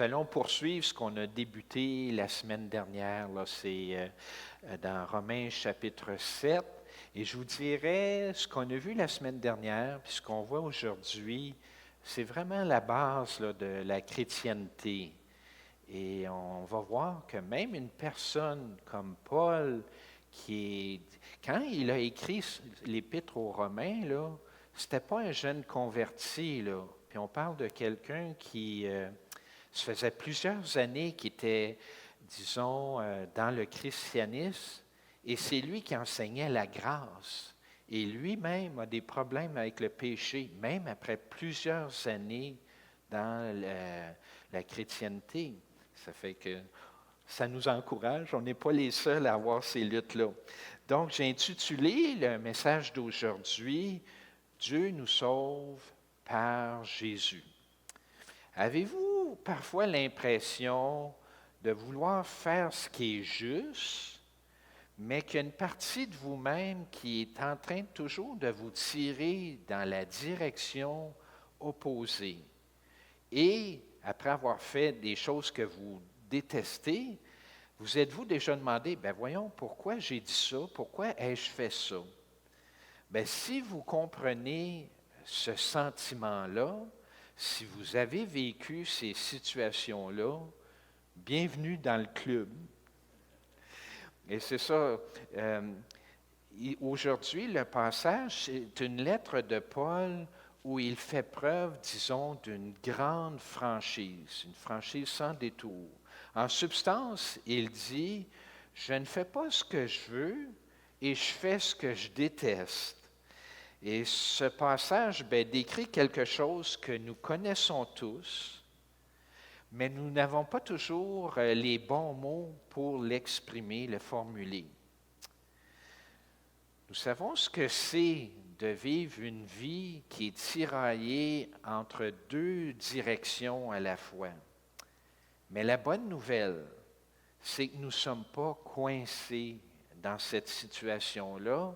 Nous allons poursuivre ce qu'on a débuté la semaine dernière. Là, c'est dans Romains chapitre 7. Et je vous dirais, ce qu'on a vu la semaine dernière, puis ce qu'on voit aujourd'hui, c'est vraiment la base là, de la chrétienté. Et on va voir que même une personne comme Paul, quand il a écrit l'Épître aux Romains, là, c'était pas un jeune converti, là. Puis on parle de quelqu'un qui ça faisait plusieurs années qu'il était, disons, dans le christianisme, et c'est lui qui enseignait la grâce. Et lui-même a des problèmes avec le péché, même après plusieurs années dans la chrétienté. Ça fait que ça nous encourage, on n'est pas les seuls à avoir ces luttes-là. Donc, j'ai intitulé le message d'aujourd'hui, « Dieu nous sauve par Jésus ». Avez-vous parfois l'impression de vouloir faire ce qui est juste, mais qu'il y a une partie de vous-même qui est en train toujours de vous tirer dans la direction opposée? Et après avoir fait des choses que vous détestez, vous êtes-vous déjà demandé, ben voyons, pourquoi j'ai dit ça? Pourquoi ai-je fait ça? Bien, si vous comprenez ce sentiment-là, si vous avez vécu ces situations-là, bienvenue dans le club. Et c'est ça. Aujourd'hui, le passage, c'est une lettre de Paul où il fait preuve, disons, d'une grande franchise, une franchise sans détour. En substance, il dit, « Je ne fais pas ce que je veux et je fais ce que je déteste. » Et ce passage décrit quelque chose que nous connaissons tous, mais nous n'avons pas toujours les bons mots pour l'exprimer, le formuler. Nous savons ce que c'est de vivre une vie qui est tiraillée entre deux directions à la fois. Mais la bonne nouvelle, c'est que nous ne sommes pas coincés dans cette situation-là.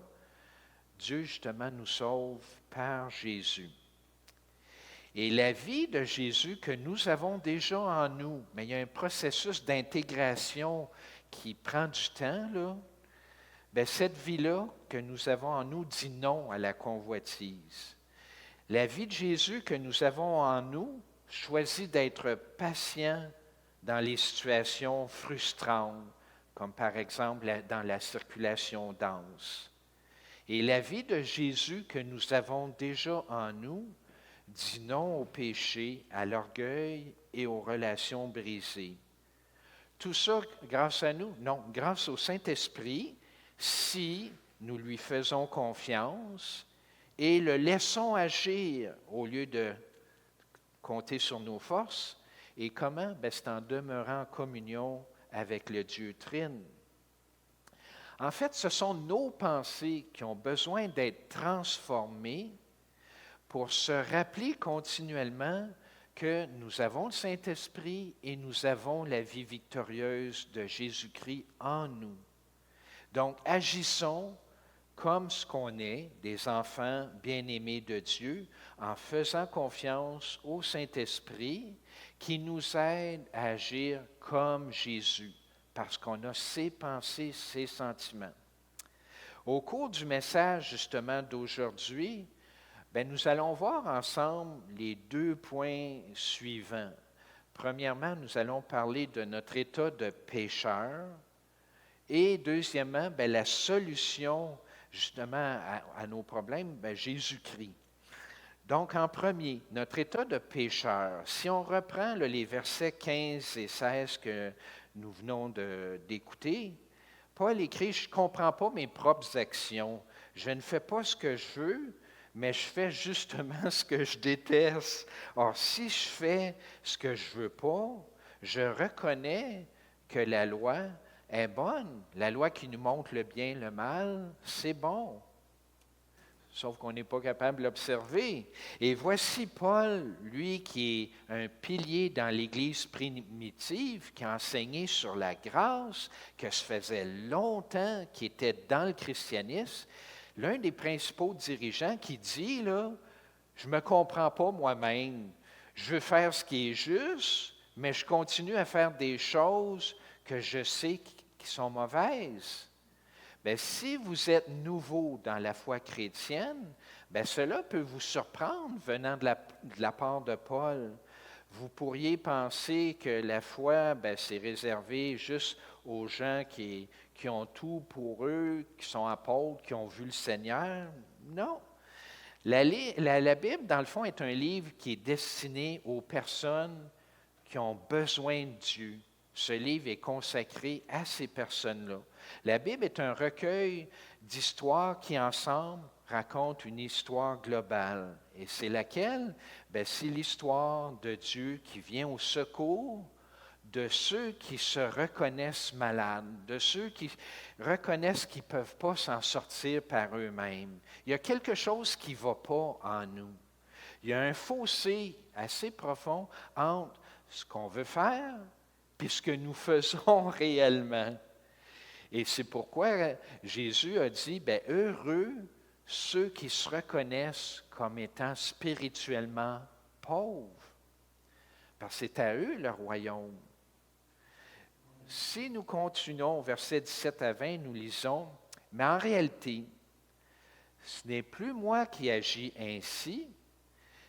Dieu, justement, nous sauve par Jésus. Et la vie de Jésus que nous avons déjà en nous, mais il y a un processus d'intégration qui prend du temps, là. Bien, cette vie-là que nous avons en nous dit non à la convoitise. La vie de Jésus que nous avons en nous choisit d'être patient dans les situations frustrantes, comme par exemple dans la circulation dense. Et la vie de Jésus que nous avons déjà en nous dit non au péché, à l'orgueil et aux relations brisées. Tout ça grâce à nous? Non, grâce au Saint-Esprit, si nous lui faisons confiance et le laissons agir au lieu de compter sur nos forces. Et comment? Bien, c'est en demeurant en communion avec le Dieu Trine. En fait, ce sont nos pensées qui ont besoin d'être transformées pour se rappeler continuellement que nous avons le Saint-Esprit et nous avons la vie victorieuse de Jésus-Christ en nous. Donc, agissons comme ce qu'on est, des enfants bien-aimés de Dieu, en faisant confiance au Saint-Esprit qui nous aide à agir comme Jésus, parce qu'on a ses pensées, ses sentiments. Au cours du message, justement, d'aujourd'hui, nous allons voir ensemble les 2 points suivants. Premièrement, nous allons parler de notre état de pécheur. Et deuxièmement, la solution, justement, à nos problèmes, Jésus-Christ. Donc, en premier, notre état de pécheur. Si on reprend les versets 15 et 16 que nous venons d'écouter, Paul écrit, « Je ne comprends pas mes propres actions. Je ne fais pas ce que je veux, mais je fais justement ce que je déteste. Or, si je fais ce que je ne veux pas, je reconnais que la loi est bonne. La loi qui nous montre le bien et le mal, c'est bon. » Sauf qu'on n'est pas capable de l'observer. Et voici Paul, lui qui est un pilier dans l'Église primitive, qui a enseigné sur la grâce, que ça faisait longtemps qu'il était dans le christianisme, l'un des principaux dirigeants qui dit, là, « Je ne me comprends pas moi-même. Je veux faire ce qui est juste, mais je continue à faire des choses que je sais qui sont mauvaises. Bien, si vous êtes nouveau dans la foi chrétienne, bien, cela peut vous surprendre venant de la part de Paul. Vous pourriez penser que la foi, bien, c'est réservé juste aux gens qui ont tout pour eux, qui sont apôtres, qui ont vu le Seigneur. Non. La Bible, dans le fond, est un livre qui est destiné aux personnes qui ont besoin de Dieu. Ce livre est consacré à ces personnes-là. La Bible est un recueil d'histoires qui, ensemble, racontent une histoire globale. Et c'est laquelle? Bien, c'est l'histoire de Dieu qui vient au secours de ceux qui se reconnaissent malades, de ceux qui reconnaissent qu'ils ne peuvent pas s'en sortir par eux-mêmes. Il y a quelque chose qui ne va pas en nous. Il y a un fossé assez profond entre ce qu'on veut faire et ce que nous faisons réellement. Et c'est pourquoi Jésus a dit, bien, heureux ceux qui se reconnaissent comme étant spirituellement pauvres, parce que c'est à eux le royaume. Si nous continuons, versets 17 à 20, nous lisons, « Mais en réalité, ce n'est plus moi qui agis ainsi,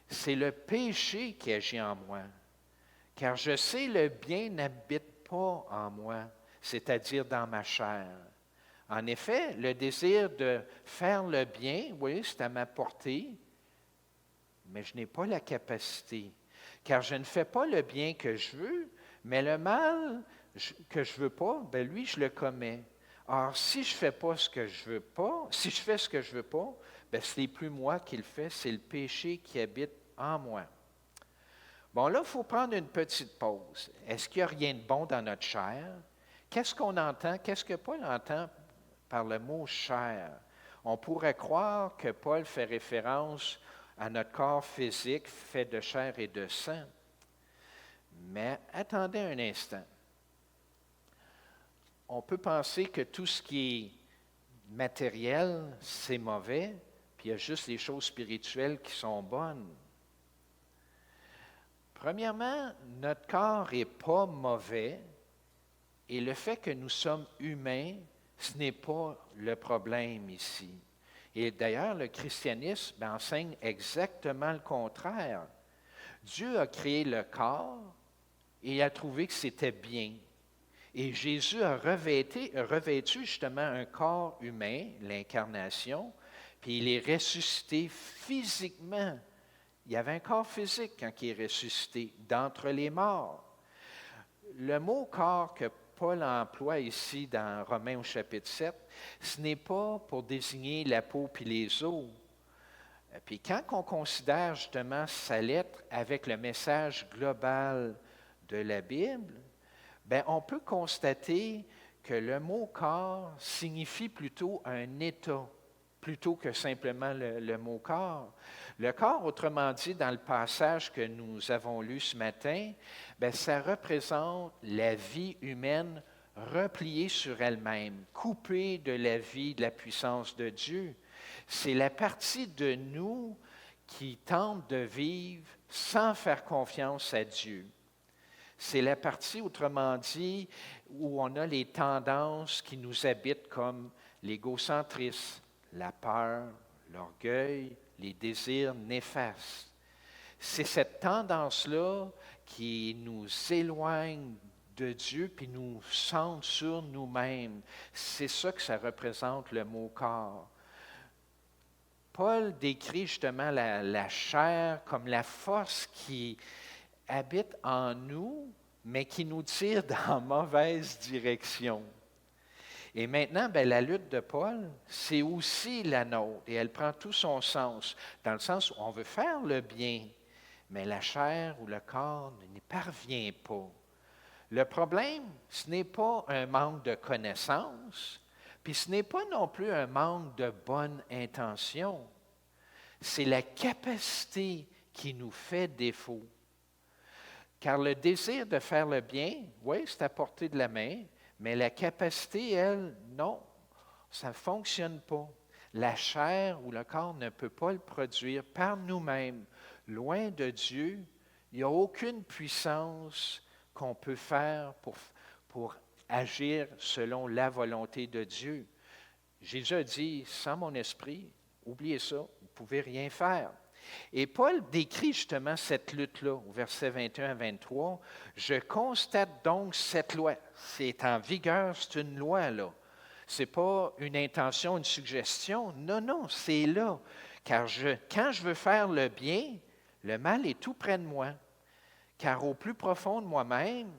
c'est le péché qui agit en moi. Car je sais le bien n'habite pas en moi, c'est-à-dire dans ma chair. En effet, le désir de faire le bien, oui, c'est à ma portée, mais je n'ai pas la capacité. Car je ne fais pas le bien que je veux, mais le mal que je ne veux pas, bien lui, je le commets. Or, si je fais pas ce que je veux pas, si je fais ce que je veux pas, bien, ce n'est plus moi qui le fais, c'est le péché qui habite en moi. » Bon, là, il faut prendre une petite pause. Est-ce qu'il n'y a rien de bon dans notre chair? Qu'est-ce qu'on entend? Qu'est-ce que Paul entend par le mot chair? On pourrait croire que Paul fait référence à notre corps physique fait de chair et de sang. Mais attendez un instant. On peut penser que tout ce qui est matériel, c'est mauvais, puis il y a juste les choses spirituelles qui sont bonnes. Premièrement, notre corps n'est pas mauvais et le fait que nous sommes humains, ce n'est pas le problème ici. Et d'ailleurs, le christianisme enseigne exactement le contraire. Dieu a créé le corps et a trouvé que c'était bien. Et Jésus a revêtu justement un corps humain, l'incarnation, puis il est ressuscité physiquement. Il y avait un corps physique quand il est ressuscité, d'entre les morts. Le mot corps que Paul emploie ici dans Romains au chapitre 7, ce n'est pas pour désigner la peau puis les os. Puis quand on considère justement sa lettre avec le message global de la Bible, bien, on peut constater que le mot corps signifie plutôt un état, plutôt que simplement le mot corps. Le corps, autrement dit, dans le passage que nous avons lu ce matin, bien, ça représente la vie humaine repliée sur elle-même, coupée de la vie, de la puissance de Dieu. C'est la partie de nous qui tente de vivre sans faire confiance à Dieu. C'est la partie, autrement dit, où on a les tendances qui nous habitent comme l'égocentrisme, la peur, l'orgueil, les désirs néfastes. C'est cette tendance-là qui nous éloigne de Dieu puis nous centre sur nous-mêmes. C'est ça que ça représente le mot corps. Paul décrit justement la chair comme la force qui habite en nous, mais qui nous tire dans mauvaise direction. Et maintenant, bien, la lutte de Paul, c'est aussi la nôtre, et elle prend tout son sens, dans le sens où on veut faire le bien, mais la chair ou le corps n'y parvient pas. Le problème, ce n'est pas un manque de connaissance, puis ce n'est pas non plus un manque de bonne intention. C'est la capacité qui nous fait défaut. Car le désir de faire le bien, oui, c'est à portée de la main, mais la capacité, elle, non, ça ne fonctionne pas. La chair ou le corps ne peut pas le produire par nous-mêmes. Loin de Dieu, il n'y a aucune puissance qu'on peut faire pour agir selon la volonté de Dieu. Jésus a dit, sans mon esprit, oubliez ça, vous ne pouvez rien faire. Et Paul décrit justement cette lutte-là au verset 21 à 23. Je constate donc cette loi. C'est en vigueur, c'est une loi là. Ce n'est pas une intention, une suggestion. Non, non, c'est là. Car quand je veux faire le bien, le mal est tout près de moi. Car au plus profond de moi-même,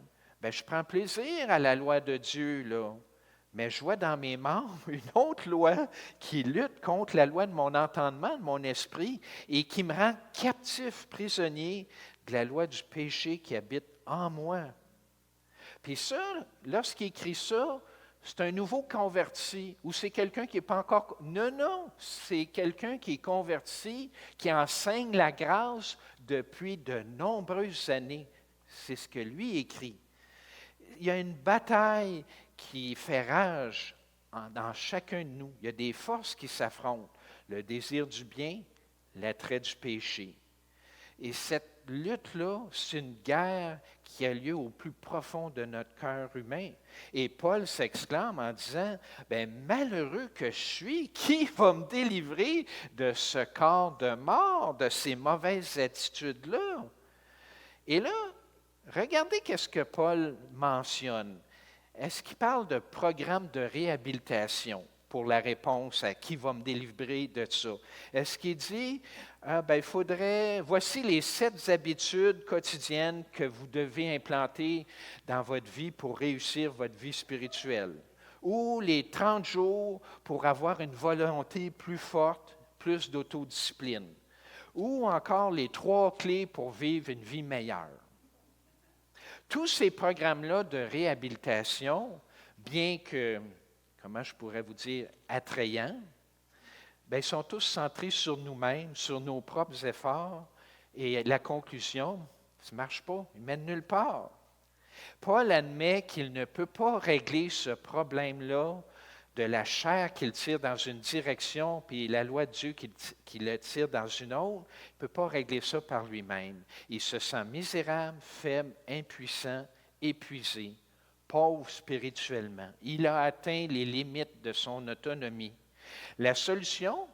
je prends plaisir à la loi de Dieu, là. Mais je vois dans mes membres une autre loi qui lutte contre la loi de mon entendement, de mon esprit, et qui me rend captif, prisonnier de la loi du péché qui habite en moi. Puis ça, lorsqu'il écrit ça, c'est un nouveau converti ou c'est quelqu'un qui n'est pas encore... Non, non, c'est quelqu'un qui est converti, qui enseigne la grâce depuis de nombreuses années. C'est ce que lui écrit. Il y a une bataille qui fait rage dans chacun de nous. Il y a des forces qui s'affrontent. Le désir du bien, l'attrait du péché. Et cette lutte-là, c'est une guerre qui a lieu au plus profond de notre cœur humain. Et Paul s'exclame en disant, malheureux que je suis, qui va me délivrer de ce corps de mort, de ces mauvaises attitudes-là? Et là, regardez qu'est-ce que Paul mentionne. Est-ce qu'il parle de programme de réhabilitation pour la réponse à qui va me délivrer de ça? Est-ce qu'il dit, voici les 7 habitudes quotidiennes que vous devez implanter dans votre vie pour réussir votre vie spirituelle? Ou les 30 jours pour avoir une volonté plus forte, plus d'autodiscipline? Ou encore les 3 clés pour vivre une vie meilleure? Tous ces programmes-là de réhabilitation, bien que, comment je pourrais vous dire, attrayants, sont tous centrés sur nous-mêmes, sur nos propres efforts. Et la conclusion, ça ne marche pas, ils ne mènent nulle part. Paul admet qu'il ne peut pas régler ce problème-là de la chair qu'il tire dans une direction, puis la loi de Dieu qui le tire dans une autre. Il ne peut pas régler ça par lui-même. Il se sent misérable, faible, impuissant, épuisé, pauvre spirituellement. Il a atteint les limites de son autonomie. La solution,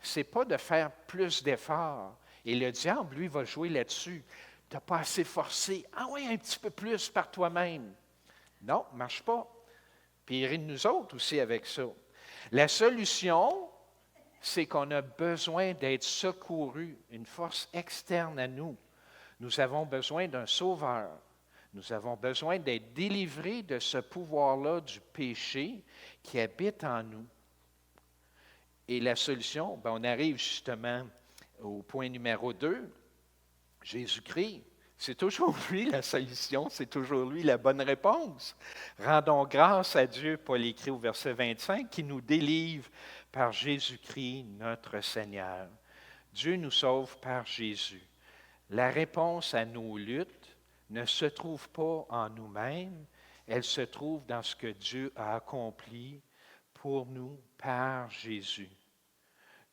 ce n'est pas de faire plus d'efforts. Et le diable, lui, va jouer là-dessus. Tu n'as pas assez forcé. Ah oui, un petit peu plus par toi-même. Non, ça ne marche pas. Puis il rit de nous autres aussi avec ça. La solution, c'est qu'on a besoin d'être secourus, une force externe à nous. Nous avons besoin d'un sauveur. Nous avons besoin d'être délivrés de ce pouvoir-là du péché qui habite en nous. Et la solution, on arrive justement au point numéro 2, Jésus-Christ. C'est toujours lui la solution, c'est toujours lui la bonne réponse. Rendons grâce à Dieu, Paul écrit au verset 25, qui nous délivre par Jésus-Christ, notre Seigneur. Dieu nous sauve par Jésus. La réponse à nos luttes ne se trouve pas en nous-mêmes, elle se trouve dans ce que Dieu a accompli pour nous par Jésus.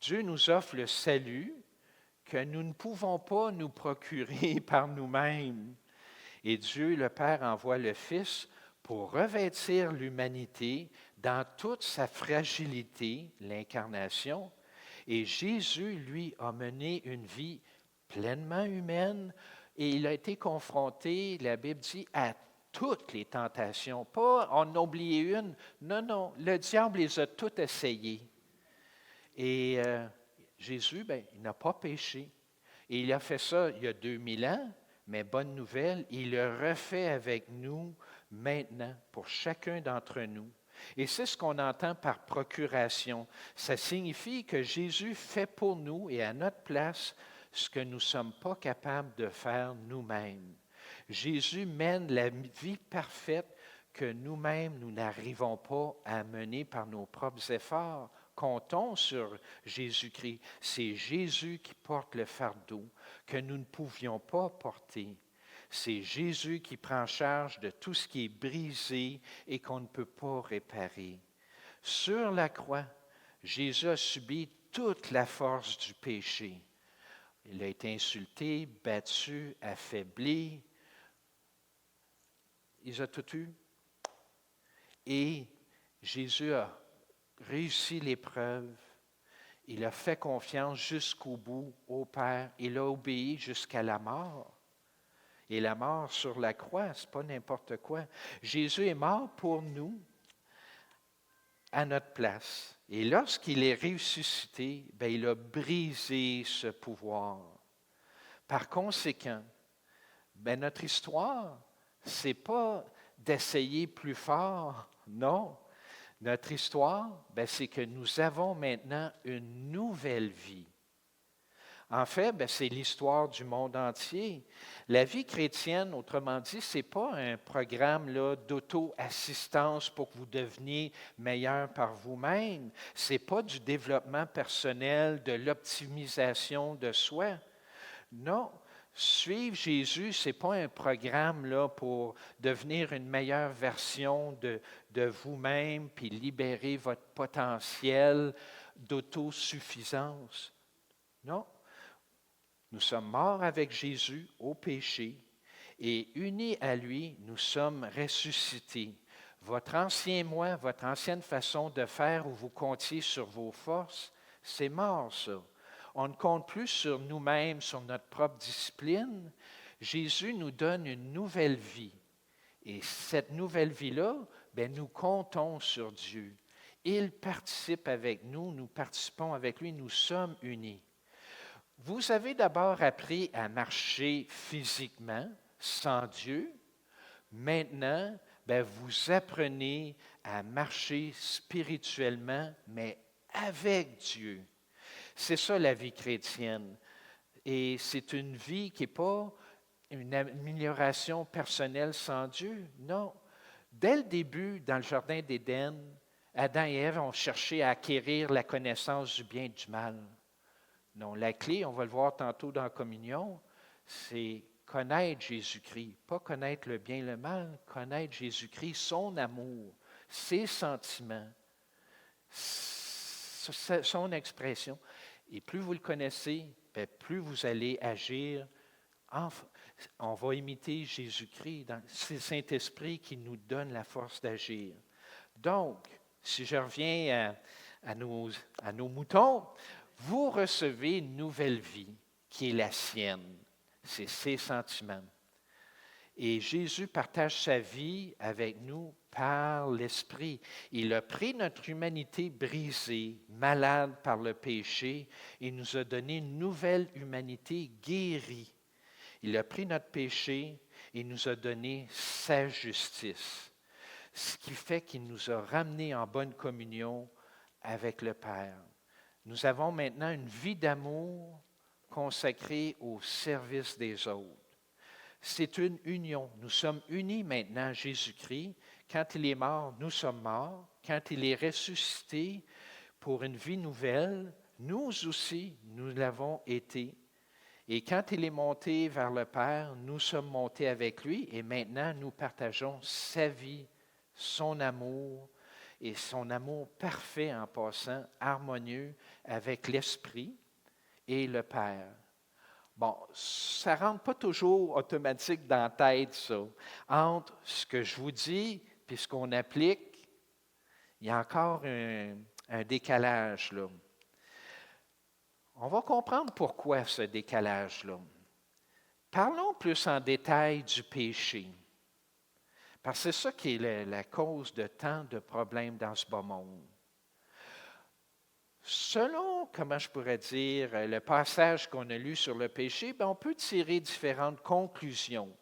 Dieu nous offre le salut que nous ne pouvons pas nous procurer par nous-mêmes. Et Dieu, le Père, envoie le Fils pour revêtir l'humanité dans toute sa fragilité, l'incarnation. Et Jésus, lui, a mené une vie pleinement humaine et il a été confronté, la Bible dit, à toutes les tentations. Pas en oublier une. Non, non, le diable les a toutes essayées. Et Jésus, il n'a pas péché. Et il a fait ça il y a 2000 ans, mais bonne nouvelle, il le refait avec nous maintenant, pour chacun d'entre nous. Et c'est ce qu'on entend par procuration. Ça signifie que Jésus fait pour nous et à notre place ce que nous ne sommes pas capables de faire nous-mêmes. Jésus mène la vie parfaite que nous-mêmes, nous n'arrivons pas à mener par nos propres efforts. Comptons sur Jésus-Christ. C'est Jésus qui porte le fardeau que nous ne pouvions pas porter. C'est Jésus qui prend charge de tout ce qui est brisé et qu'on ne peut pas réparer. Sur la croix, Jésus a subi toute la force du péché. Il a été insulté, battu, affaibli, ils ont tout eu. Et Jésus a réussi l'épreuve. Il a fait confiance jusqu'au bout au Père. Il a obéi jusqu'à la mort. Et la mort sur la croix, ce n'est pas n'importe quoi. Jésus est mort pour nous, à notre place. Et lorsqu'il est ressuscité, bien, il a brisé ce pouvoir. Par conséquent, bien, notre histoire, ce n'est pas d'essayer plus fort, non. Notre histoire, bien, c'est que nous avons maintenant une nouvelle vie. En fait, bien, c'est l'histoire du monde entier. La vie chrétienne, autrement dit, ce n'est pas un programme là, d'auto-assistance pour que vous deveniez meilleur par vous-même. Ce n'est pas du développement personnel, de l'optimisation de soi. Non, suivre Jésus, ce n'est pas un programme là, pour devenir une meilleure version de vous-même puis libérer votre potentiel d'autosuffisance. Non. Nous sommes morts avec Jésus au péché et unis à lui, nous sommes ressuscités. Votre ancien moi, votre ancienne façon de faire où vous comptiez sur vos forces, c'est mort ça. On ne compte plus sur nous-mêmes, sur notre propre discipline. Jésus nous donne une nouvelle vie. Et cette nouvelle vie-là, bien, nous comptons sur Dieu. Il participe avec nous, nous participons avec lui, nous sommes unis. Vous avez d'abord appris à marcher physiquement, sans Dieu. Maintenant, bien, vous apprenez à marcher spirituellement, mais avec Dieu. C'est ça la vie chrétienne. Et c'est une vie qui n'est pas une amélioration personnelle sans Dieu. Non. Dès le début, dans le Jardin d'Éden, Adam et Ève ont cherché à acquérir la connaissance du bien et du mal. Non, la clé, on va le voir tantôt dans la communion, c'est connaître Jésus-Christ. Pas connaître le bien et le mal, connaître Jésus-Christ, son amour, ses sentiments, son expression. Et plus vous le connaissez, bien, plus vous allez agir. On va imiter Jésus-Christ. C'est le Saint-Esprit qui nous donne la force d'agir. Donc, si je reviens à nos moutons, vous recevez une nouvelle vie qui est la sienne. C'est ses sentiments. Et Jésus partage sa vie avec nous par l'Esprit. Il a pris notre humanité brisée, malade par le péché, et nous a donné une nouvelle humanité guérie. Il a pris notre péché et nous a donné sa justice, ce qui fait qu'il nous a ramenés en bonne communion avec le Père. Nous avons maintenant une vie d'amour consacrée au service des autres. C'est une union. Nous sommes unis maintenant à Jésus-Christ. Quand il est mort, nous sommes morts. Quand il est ressuscité pour une vie nouvelle, nous aussi, nous l'avons été. Et quand il est monté vers le Père, nous sommes montés avec lui et maintenant nous partageons sa vie, son amour et son amour parfait en passant, harmonieux avec l'Esprit et le Père. Bon, ça ne rentre pas toujours automatique dans la tête, ça. Entre ce que je vous dis et ce qu'on applique, il y a encore un décalage, là. On va comprendre pourquoi ce décalage-là. Parlons plus en détail du péché. Parce que c'est ça qui est la cause de tant de problèmes dans ce bas monde. Selon, comment je pourrais dire, le passage qu'on a lu sur le péché, bien, on peut tirer différentes conclusions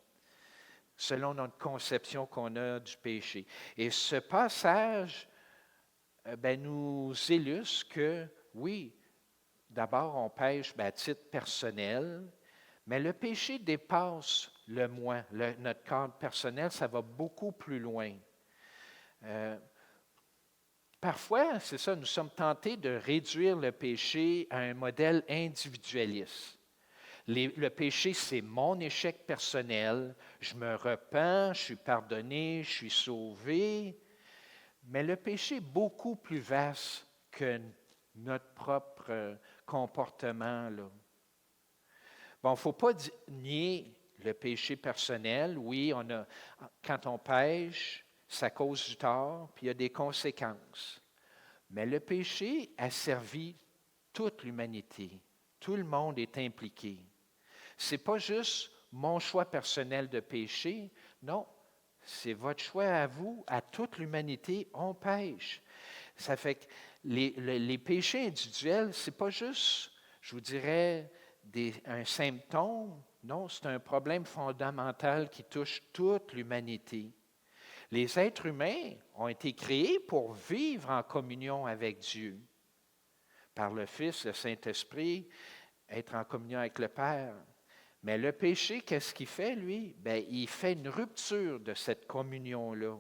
selon notre conception qu'on a du péché. Et ce passage bien, nous illustre que, oui, d'abord, on pêche à titre personnel, mais le péché dépasse le moi, notre cadre personnel, ça va beaucoup plus loin. Parfois, c'est ça, nous sommes tentés de réduire le péché à un modèle individualiste. Le péché, c'est mon échec personnel, je me repens, je suis pardonné, je suis sauvé, mais le péché est beaucoup plus vaste que notre propre comportement, là. Bon, il ne faut pas nier Le péché personnel, oui, quand on pêche, ça cause du tort, puis il y a des conséquences. Mais le péché a servi toute l'humanité. Tout le monde est impliqué. Ce n'est pas juste mon choix personnel de pécher, non, c'est votre choix à vous, à toute l'humanité, on pêche. Ça fait que les péchés individuels, ce n'est pas juste, je vous dirais, un symptôme, non, c'est un problème fondamental qui touche toute l'humanité. Les êtres humains ont été créés pour vivre en communion avec Dieu. Par le Fils, le Saint-Esprit, être en communion avec le Père. Mais le péché, qu'est-ce qu'il fait, lui? Bien, il fait une rupture de cette communion-là.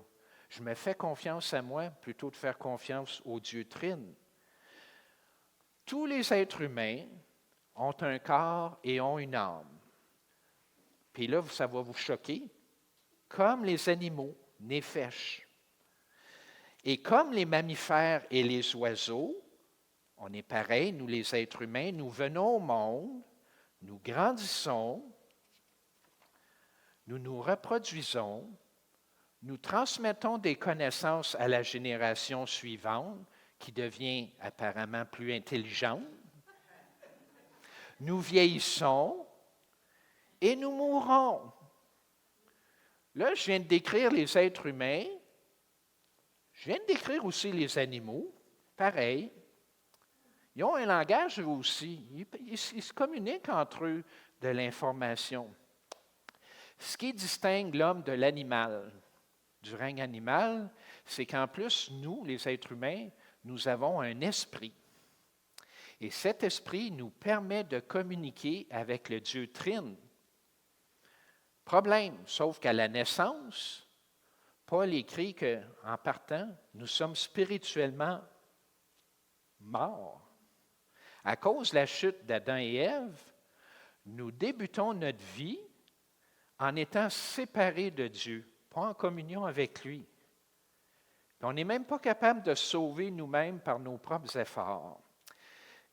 Je me fais confiance à moi plutôt que de faire confiance au Dieu Trine. Tous les êtres humains ont un corps et ont une âme. Puis là, ça va vous choquer, comme les animaux, néphesh. Et comme les mammifères et les oiseaux, on est pareil, nous les êtres humains, nous venons au monde, nous grandissons, nous nous reproduisons, nous transmettons des connaissances à la génération suivante, qui devient apparemment plus intelligente. Nous vieillissons et nous mourrons. Là, je viens de décrire les êtres humains, je viens de décrire aussi les animaux, pareil. Ils ont un langage eux aussi. Ils se communiquent entre eux de l'information. Ce qui distingue l'homme de l'animal, du règne animal, c'est qu'en plus, nous, les êtres humains, nous avons un esprit. Et cet esprit nous permet de communiquer avec le Dieu Trine. Problème, sauf qu'à la naissance, Paul écrit qu'en partant, nous sommes spirituellement morts. À cause de la chute d'Adam et Ève, nous débutons notre vie en étant séparés de Dieu, pas en communion avec lui. Puis on n'est même pas capable de sauver nous-mêmes par nos propres efforts.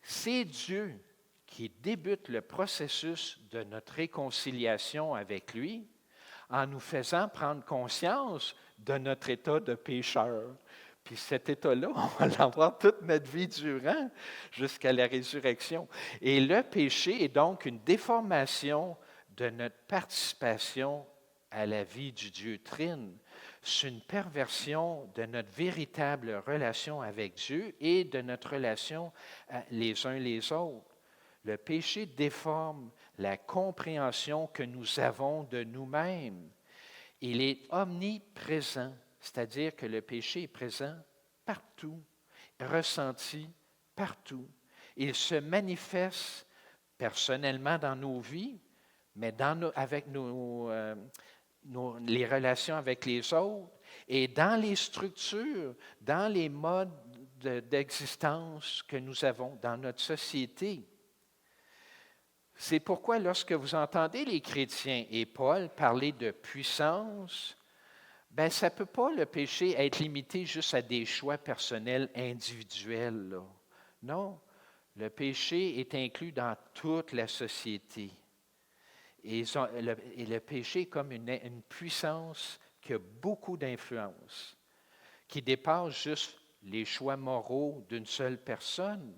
C'est Dieu qui débute le processus de notre réconciliation avec lui en nous faisant prendre conscience de notre état de pécheur. Puis cet état-là, on va l'avoir toute notre vie durant jusqu'à la résurrection. Et le péché est donc une déformation de notre participation à la vie du Dieu Trine. C'est une perversion de notre véritable relation avec Dieu et de notre relation les uns les autres. Le péché déforme la compréhension que nous avons de nous-mêmes. Il est omniprésent, c'est-à-dire que le péché est présent partout, ressenti partout. Il se manifeste personnellement dans nos vies, mais avec les relations avec les autres et dans les structures, dans les modes d'existence que nous avons dans notre société. C'est pourquoi lorsque vous entendez les chrétiens et Paul parler de puissance, bien, ça ne peut pas, le péché, être limité juste à des choix personnels individuels, là. Non, le péché est inclus dans toute la société. Et le péché est comme une puissance qui a beaucoup d'influence, qui dépasse juste les choix moraux d'une seule personne.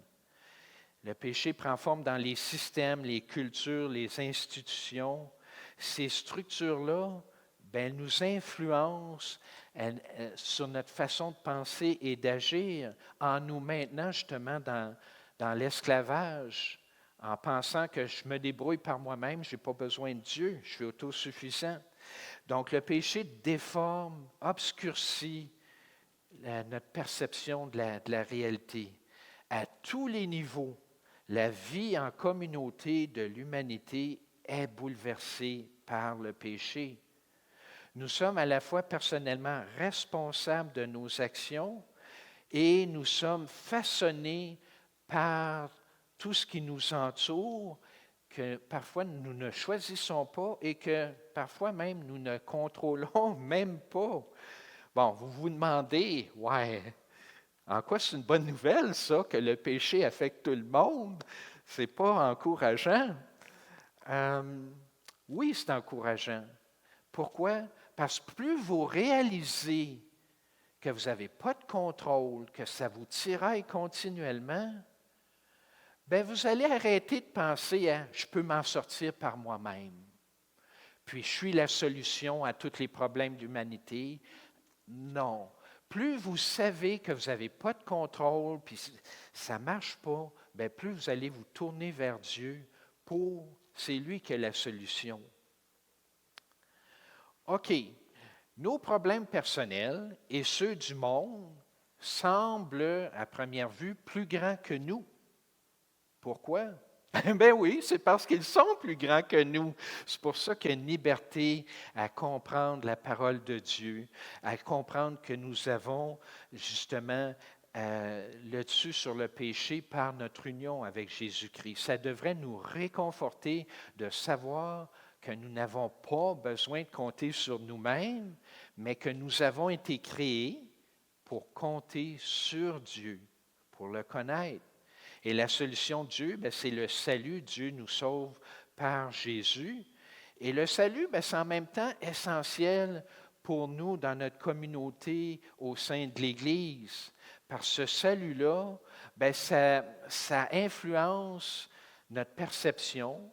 Le péché prend forme dans les systèmes, les cultures, les institutions. Ces structures-là, bien, nous influencent sur notre façon de penser et d'agir en nous maintenant justement dans l'esclavage, en pensant que je me débrouille par moi-même, je n'ai pas besoin de Dieu, je suis autosuffisant. Donc le péché déforme, obscurcit notre perception de la réalité. À tous les niveaux, la vie en communauté de l'humanité est bouleversée par le péché. Nous sommes à la fois personnellement responsables de nos actions et nous sommes façonnés par tout ce qui nous entoure, que parfois nous ne choisissons pas et que parfois même nous ne contrôlons même pas. Bon, vous vous demandez, ouais, en quoi c'est une bonne nouvelle, ça, que le péché affecte tout le monde? C'est pas encourageant. Oui, c'est encourageant. Pourquoi? Parce que plus vous réalisez que vous n'avez pas de contrôle, que ça vous tiraille continuellement, bien, vous allez arrêter de penser à « je peux m'en sortir par moi-même ». Puis, je suis la solution à tous les problèmes d'humanité. Non. Plus vous savez que vous n'avez pas de contrôle, puis ça ne marche pas, bien, plus vous allez vous tourner vers Dieu c'est lui qui a la solution. OK. Nos problèmes personnels et ceux du monde semblent, à première vue, plus grands que nous. Pourquoi? Ben oui, c'est parce qu'ils sont plus grands que nous. C'est pour ça qu'il y a une liberté à comprendre la parole de Dieu, à comprendre que nous avons justement le dessus sur le péché par notre union avec Jésus-Christ. Ça devrait nous réconforter de savoir que nous n'avons pas besoin de compter sur nous-mêmes, mais que nous avons été créés pour compter sur Dieu, pour le connaître. Et la solution de Dieu, c'est le salut. Dieu nous sauve par Jésus. Et le salut, c'est en même temps essentiel pour nous dans notre communauté au sein de l'Église. Parce que ce salut-là, ça influence notre perception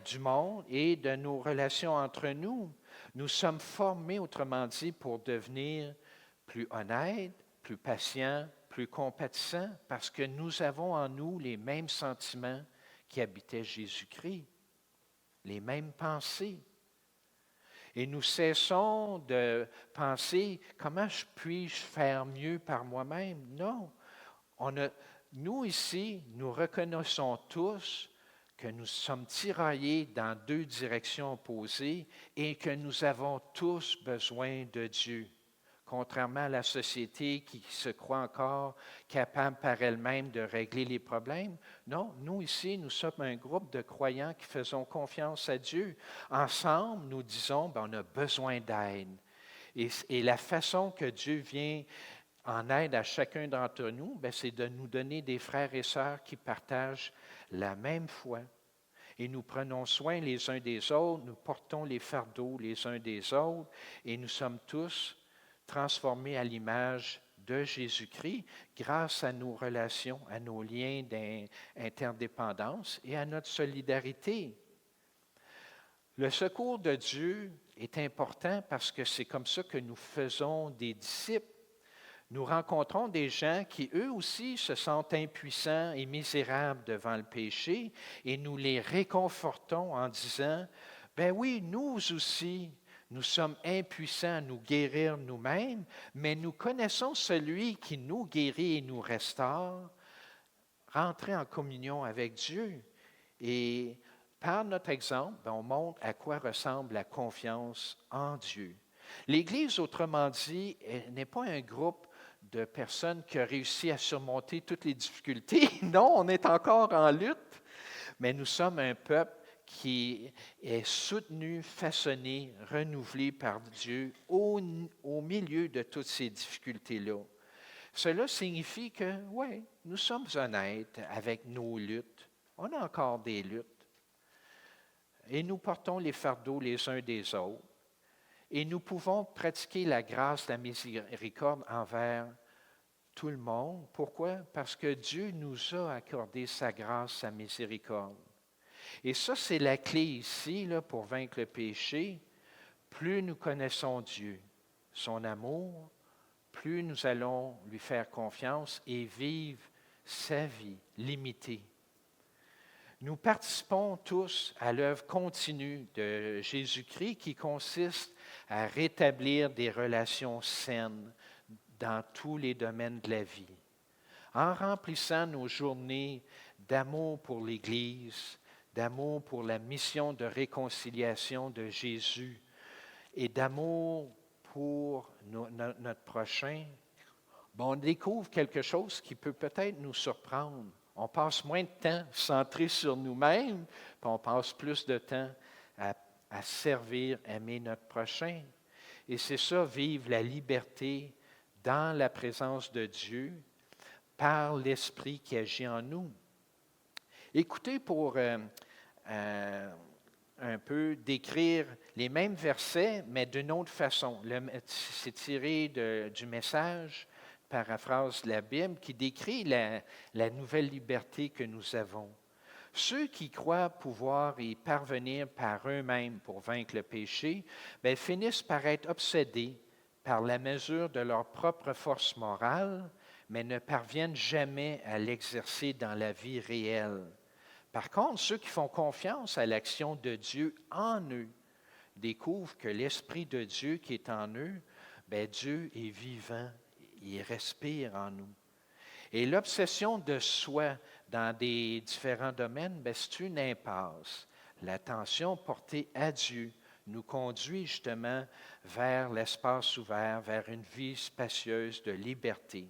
du monde et de nos relations entre nous. Nous sommes formés, autrement dit, pour devenir plus honnêtes, plus patients, plus compatissants, parce que nous avons en nous les mêmes sentiments qui habitaient Jésus-Christ, les mêmes pensées. Et nous cessons de penser « comment puis-je faire mieux par moi-même » Non. Nous ici, nous reconnaissons tous que nous sommes tiraillés dans deux directions opposées et que nous avons tous besoin de Dieu. Contrairement à la société qui se croit encore capable par elle-même de régler les problèmes. Non, nous ici, nous sommes un groupe de croyants qui faisons confiance à Dieu. Ensemble, nous disons, on a besoin d'aide. Et la façon que Dieu vient en aide à chacun d'entre nous, c'est de nous donner des frères et sœurs qui partagent la même foi. Et nous prenons soin les uns des autres, nous portons les fardeaux les uns des autres, et nous sommes tous transformés à l'image de Jésus-Christ grâce à nos relations, à nos liens d'interdépendance et à notre solidarité. Le secours de Dieu est important parce que c'est comme ça que nous faisons des disciples. Nous rencontrons des gens qui, eux aussi, se sentent impuissants et misérables devant le péché et nous les réconfortons en disant, « Ben oui, nous aussi, nous sommes impuissants à nous guérir nous-mêmes, mais nous connaissons celui qui nous guérit et nous restaure. Rentrez en communion avec Dieu. » Et par notre exemple, on montre à quoi ressemble la confiance en Dieu. L'Église, autrement dit, n'est pas un groupe de personnes qui ont réussi à surmonter toutes les difficultés. Non, on est encore en lutte, mais nous sommes un peuple qui est soutenu, façonné, renouvelé par Dieu au milieu de toutes ces difficultés-là. Cela signifie que, oui, nous sommes honnêtes avec nos luttes. On a encore des luttes. Et nous portons les fardeaux les uns des autres. Et nous pouvons pratiquer la grâce, la miséricorde envers tout le monde. Pourquoi? Parce que Dieu nous a accordé sa grâce, sa miséricorde. Et ça, c'est la clé ici là, pour vaincre le péché. Plus nous connaissons Dieu, son amour, plus nous allons lui faire confiance et vivre sa vie limitée. Nous participons tous à l'œuvre continue de Jésus-Christ qui consiste à rétablir des relations saines dans tous les domaines de la vie. En remplissant nos journées d'amour pour l'Église, d'amour pour la mission de réconciliation de Jésus et d'amour pour notre prochain, on découvre quelque chose qui peut peut-être nous surprendre. On passe moins de temps centré sur nous-mêmes, puis on passe plus de temps à servir, aimer notre prochain. Et c'est ça, vivre la liberté dans la présence de Dieu par l'Esprit qui agit en nous. Écoutez, pour un peu d'écrire les mêmes versets, mais d'une autre façon. C'est tiré du Message, paraphrase de la Bible, qui décrit la nouvelle liberté que nous avons. Ceux qui croient pouvoir y parvenir par eux-mêmes pour vaincre le péché, finissent par être obsédés par la mesure de leur propre force morale, mais ne parviennent jamais à l'exercer dans la vie réelle. Par contre, ceux qui font confiance à l'action de Dieu en eux découvrent que l'Esprit de Dieu qui est en eux, Dieu est vivant, il respire en nous. Et l'obsession de soi dans des différents domaines, c'est une impasse. L'attention portée à Dieu nous conduit justement vers l'espace ouvert, vers une vie spacieuse de liberté.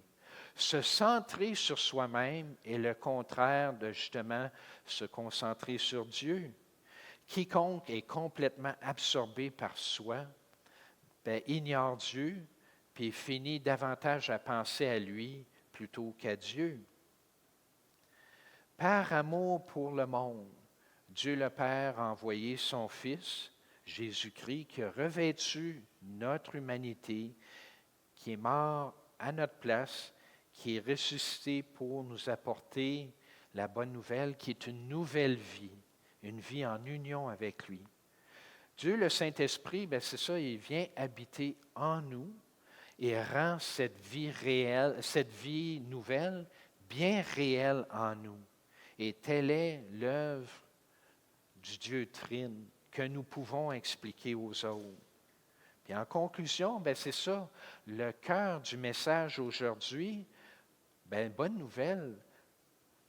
Se centrer sur soi-même est le contraire de justement se concentrer sur Dieu. Quiconque est complètement absorbé par soi, ignore Dieu, puis finit davantage à penser à lui plutôt qu'à Dieu. Par amour pour le monde, Dieu le Père a envoyé son Fils, Jésus-Christ, qui a revêtu notre humanité, qui est mort à notre place, qui est ressuscité pour nous apporter la bonne nouvelle, qui est une nouvelle vie, une vie en union avec lui. Dieu, le Saint-Esprit, c'est ça, il vient habiter en nous et rend cette vie réelle, cette vie nouvelle, bien réelle en nous. Et telle est l'œuvre du Dieu Trine que nous pouvons expliquer aux autres. Puis en conclusion, c'est ça, le cœur du message aujourd'hui, bonne nouvelle,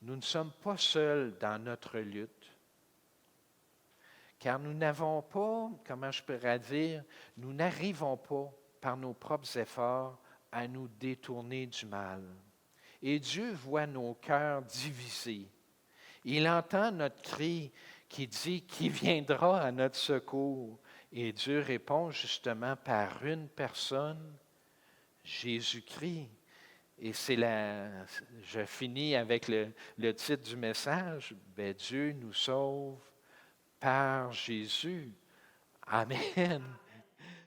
nous ne sommes pas seuls dans notre lutte. Car nous n'avons pas, comment je pourrais dire, nous n'arrivons pas par nos propres efforts à nous détourner du mal. Et Dieu voit nos cœurs divisés. Il entend notre cri qui dit qui viendra à notre secours. Et Dieu répond justement par une personne, Jésus-Christ. Et je finis avec le titre du message, Dieu nous sauve par Jésus. Amen.